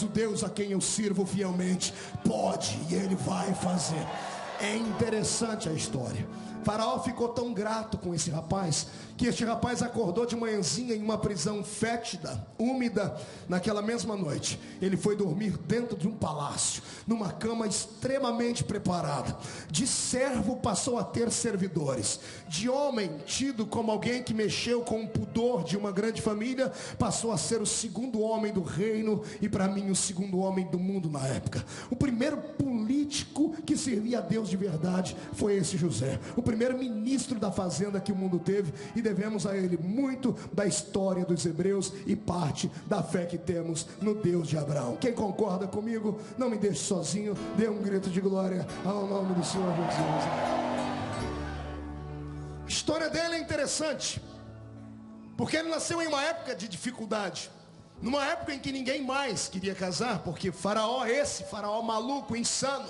do Deus a quem eu sirvo fielmente pode, e Ele vai fazer. É interessante a história. Faraó ficou tão grato com esse rapaz, que este rapaz acordou de manhãzinha em uma prisão fétida, úmida. Naquela mesma noite, ele foi dormir dentro de um palácio, numa cama extremamente preparada. De servo passou a ter servidores. De homem, tido como alguém que mexeu com o pudor de uma grande família, passou a ser o segundo homem do reino, e para mim o segundo homem do mundo na época. O primeiro político que servia a Deus de verdade foi esse José, o primeiro ministro da fazenda que o mundo teve, e devemos a ele muito da história dos hebreus e parte da fé que temos no Deus de Abraão. Quem concorda comigo, não me deixe sozinho, dê um grito de glória ao nome do Senhor Jesus. A história dele é interessante, porque ele nasceu em uma época de dificuldade, numa época em que ninguém mais queria casar, porque Faraó, esse Faraó maluco, insano,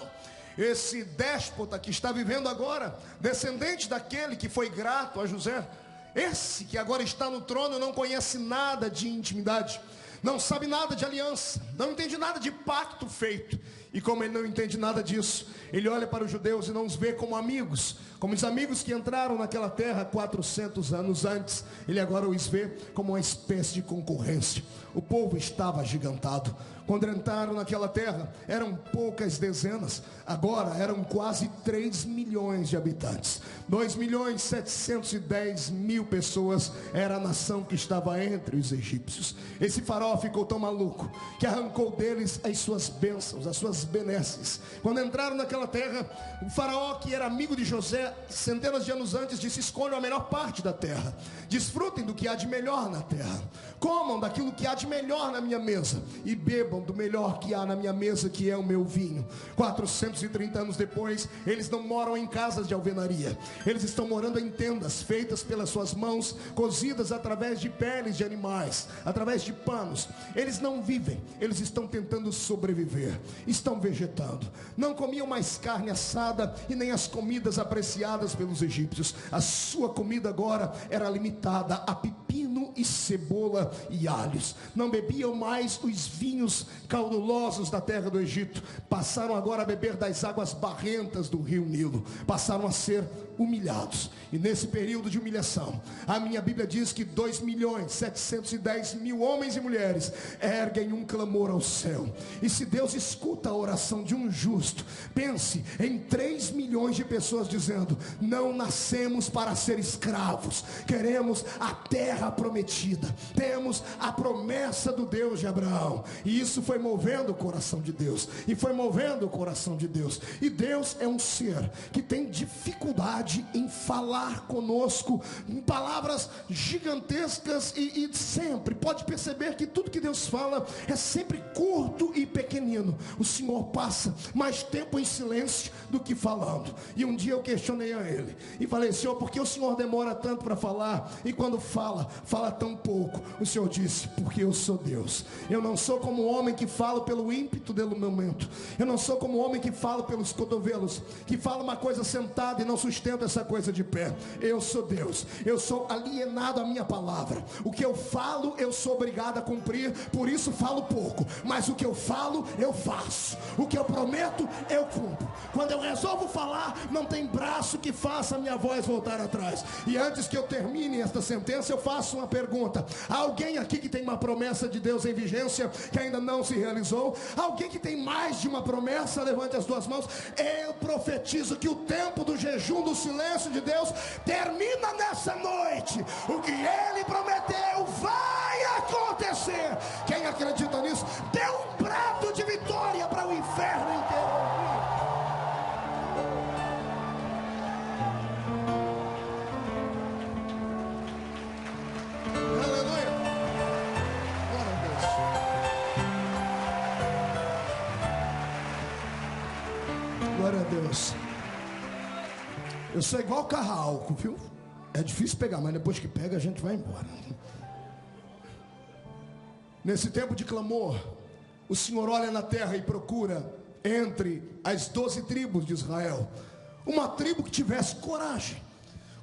esse déspota que está vivendo agora, descendente daquele que foi grato a José, esse que agora está no trono, não conhece nada de intimidade, não sabe nada de aliança, não entende nada de pacto feito. E como ele não entende nada disso, ele olha para os judeus e não os vê como amigos, como os amigos que entraram naquela terra 400 anos antes. Ele agora os vê como uma espécie de concorrência. O povo estava agigantado. Quando entraram naquela terra, eram poucas dezenas, agora eram quase 3 milhões de habitantes. 2.710.000 pessoas era a nação que estava entre os egípcios. Esse faraó ficou tão maluco que arrancou deles as suas bênçãos, as suas benesses. Quando entraram naquela terra, o faraó, que era amigo de José centenas de anos antes, disse: escolham a melhor parte da terra, desfrutem do que há de melhor na terra, comam daquilo que há de melhor na minha mesa e bebam do melhor que há na minha mesa, que é o meu vinho. 430 anos depois, eles não moram em casas de alvenaria, eles estão morando em tendas feitas pelas suas mãos, cozidas através de peles de animais, através de panos. Eles não vivem, eles estão tentando sobreviver, estão vegetando. Não comiam mais carne assada e nem as comidas apreciadas pelos egípcios. A sua comida agora era limitada a pepino e cebola e alhos. Não bebiam mais os vinhos caudulosos da terra do Egito. Passaram agora a beber das águas barrentas do rio Nilo. Passaram a ser humilhados. E nesse período de humilhação, a minha Bíblia diz que 2.710.000 homens e mulheres erguem um clamor ao céu. E se Deus escuta a oração de um justo, pense em 3 milhões de pessoas dizendo: não nascemos para ser escravos, queremos a terra prometida, temos a promessa do Deus de Abraão. E isso foi movendo o coração de Deus, e foi movendo o coração de Deus. E Deus é um ser que tem dificuldade em falar conosco em palavras gigantescas, e sempre pode perceber que tudo que Deus fala é sempre curto e pequenino. O Senhor passa mais tempo em silêncio do que falando. E um dia eu questionei a Ele e falei: Senhor, por que o Senhor demora tanto para falar, e quando fala tão pouco? O Senhor disse: porque eu sou Deus. Eu não sou como o homem que fala pelo ímpeto do momento. Eu não sou como o homem que fala pelos cotovelos, que fala uma coisa sentado e não sustenta essa coisa de pé. Eu sou Deus, eu sou alienado à minha palavra. O que eu falo, eu sou obrigado a cumprir, por isso falo pouco, mas o que eu falo, eu faço. O que eu prometo, eu cumpro. Quando eu resolvo falar, não tem braço que faça a minha voz voltar atrás. E antes que eu termine esta sentença, eu faço uma pergunta: há alguém aqui que tem uma promessa de Deus em vigência que ainda não se realizou? Alguém que tem mais de uma promessa? Levante as duas mãos. Eu profetizo que o tempo do jejum, do silêncio de Deus termina nessa noite. O que Ele prometeu vai acontecer. Quem acredita nisso, dê um brado de vitória para o inferno inteiro ouvir. Aleluia. Glória a Deus. Glória a Deus. Eu sou igual carro, viu? É difícil pegar, mas depois que pega a gente vai embora. Nesse tempo de clamor, o Senhor olha na terra e procura entre as 12 tribos de Israel uma tribo que tivesse coragem,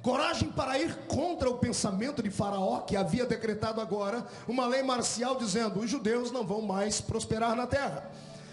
coragem para ir contra o pensamento de Faraó, que havia decretado agora uma lei marcial dizendo: os judeus não vão mais prosperar na terra.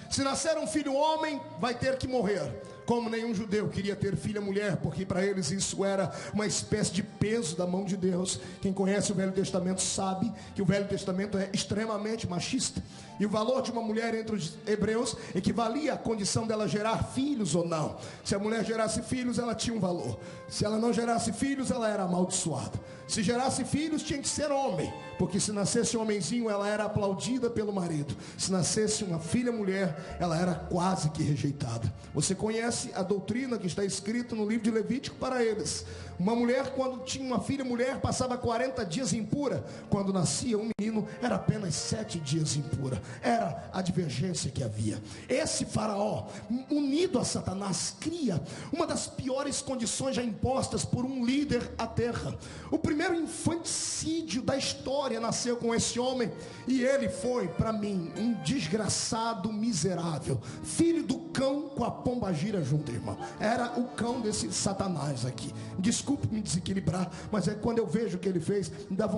Se nascer um filho homem, vai ter que morrer. Como nenhum judeu queria ter filha mulher, porque para eles isso era uma espécie de peso da mão de Deus. Quem conhece o Velho Testamento sabe que o Velho Testamento é extremamente machista. E o valor de uma mulher entre os hebreus equivalia à condição dela gerar filhos ou não. Se a mulher gerasse filhos, ela tinha um valor. Se ela não gerasse filhos, ela era amaldiçoada. Se gerasse filhos, tinha que ser homem, porque se nascesse um homenzinho, ela era aplaudida pelo marido. Se nascesse uma filha mulher, ela era quase que rejeitada. Você conhece a doutrina que está escrita no livro de Levítico para eles. Uma mulher, quando tinha uma filha mulher, passava 40 dias impura. Quando nascia um menino, era apenas 7 dias impura. Era a divergência que havia. Esse Faraó, unido a Satanás, cria uma das piores condições já impostas por um líder à terra. O primeiro infanticídio da história nasceu com esse homem, e ele foi, para mim, um desgraçado miserável, filho do cão com a pombagira junto, irmão. Era o cão desse Satanás aqui. Desculpe me desequilibrar, mas é quando eu vejo o que ele fez, me dá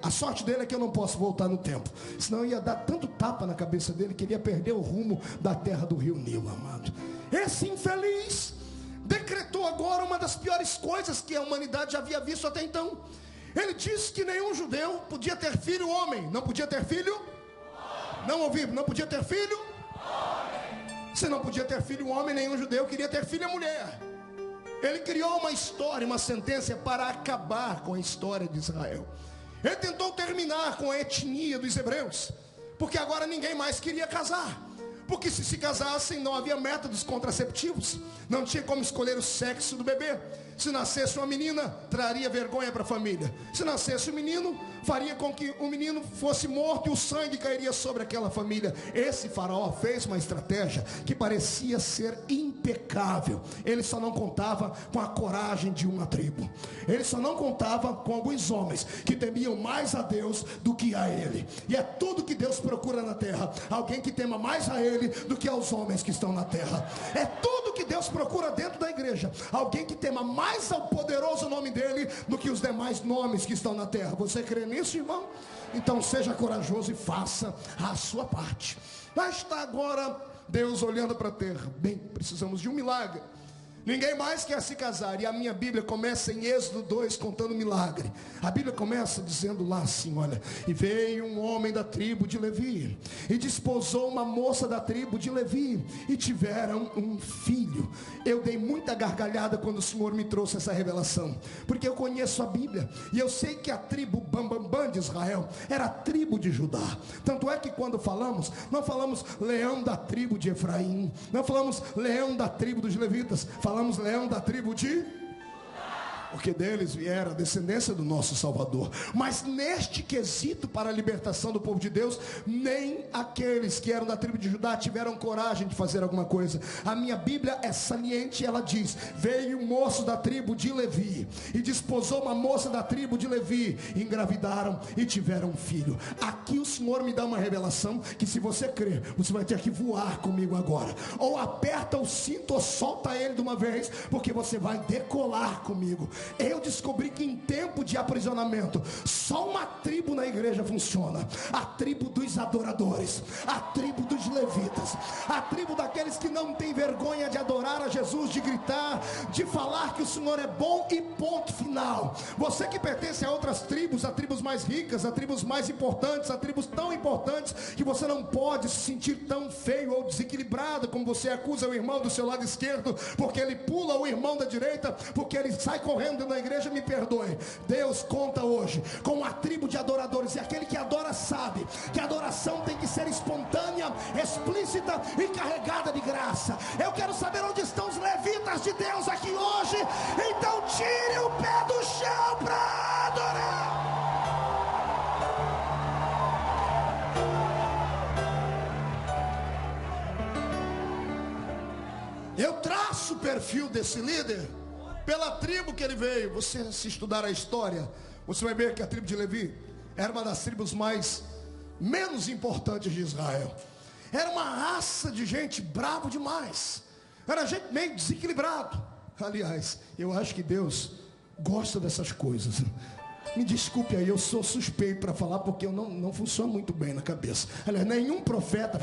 a sorte dele é que eu não posso voltar no tempo, senão ia dar tanto tapa na cabeça dele que ele ia perder o rumo da terra do rio Nilo, amado. Esse infeliz decretou agora uma das piores coisas que a humanidade já havia visto até então. Ele disse que nenhum judeu podia ter filho homem. Não podia ter filho? Não ouvi, não podia ter filho? Se não podia ter filho homem, nenhum judeu queria ter filha mulher. Ele criou uma história, uma sentença para acabar com a história de Israel. Ele tentou terminar com a etnia dos hebreus, porque agora ninguém mais queria casar. Porque se casassem, não havia métodos contraceptivos, não tinha como escolher o sexo do bebê. Se nascesse uma menina, traria vergonha para a família. Se nascesse um menino, faria com que o menino fosse morto e o sangue cairia sobre aquela família. Esse faraó fez uma estratégia que parecia ser impecável. Ele só não contava com a coragem de uma tribo. Ele só não contava com alguns homens que temiam mais a Deus do que a ele. E é tudo que Deus procura na terra: alguém que tema mais a ele do que aos homens que estão na terra. É tudo que Deus procura dentro da igreja: alguém que tema mais ao poderoso nome dele do que os demais nomes que estão na terra. Você crê nisso, irmão? Então seja corajoso e faça a sua parte. Lá está agora Deus olhando para a terra. Bem, precisamos de um milagre. Ninguém mais quer se casar. E a minha Bíblia começa em Êxodo 2 contando milagre. A Bíblia começa dizendo lá assim, olha: e veio um homem da tribo de Levi, e desposou uma moça da tribo de Levi, e tiveram um filho. Eu dei muita gargalhada quando o Senhor me trouxe essa revelação, porque eu conheço a Bíblia, e eu sei que a tribo Bambambam de Israel era a tribo de Judá. Tanto é que quando falamos, não falamos leão da tribo de Efraim, não falamos leão da tribo dos levitas, falamos leão da tribo de... porque deles viera a descendência do nosso Salvador. Mas neste quesito para a libertação do povo de Deus, nem aqueles que eram da tribo de Judá tiveram coragem de fazer alguma coisa. A minha Bíblia é saliente, ela diz: veio um moço da tribo de Levi, e desposou uma moça da tribo de Levi, engravidaram e tiveram um filho. Aqui o Senhor me dá uma revelação que, se você crer, você vai ter que voar comigo agora. Ou aperta o cinto ou solta ele de uma vez, porque você vai decolar comigo. Eu descobri que em tempo de aprisionamento, só uma tribo na igreja funciona: a tribo dos adoradores, a tribo dos levitas, a tribo daqueles que não tem vergonha de adorar a Jesus, de gritar, de falar que o Senhor é bom e ponto final. Você que pertence a outras tribos, a tribos mais ricas, a tribos mais importantes, a tribos tão importantes que você não pode se sentir tão feio ou desequilibrado como você acusa o irmão do seu lado esquerdo, porque ele pula o irmão da direita, porque ele sai correndo na igreja, me perdoe. Deus conta hoje com a tribo de adoradores, e aquele que adora sabe que a adoração tem que ser espontânea, explícita e carregada de graça. Eu quero saber onde estão os levitas de Deus aqui hoje. Então tire o pé do chão para adorar. Eu traço o perfil desse líder pela tribo que ele veio. Você, se estudar a história, você vai ver que a tribo de Levi era uma das tribos menos importantes de Israel. Era uma raça de gente bravo demais. Era gente meio desequilibrado. Aliás, eu acho que Deus gosta dessas coisas. Me desculpe aí, eu sou suspeito para falar, porque eu não funciona muito bem na cabeça. Aliás, nenhum profeta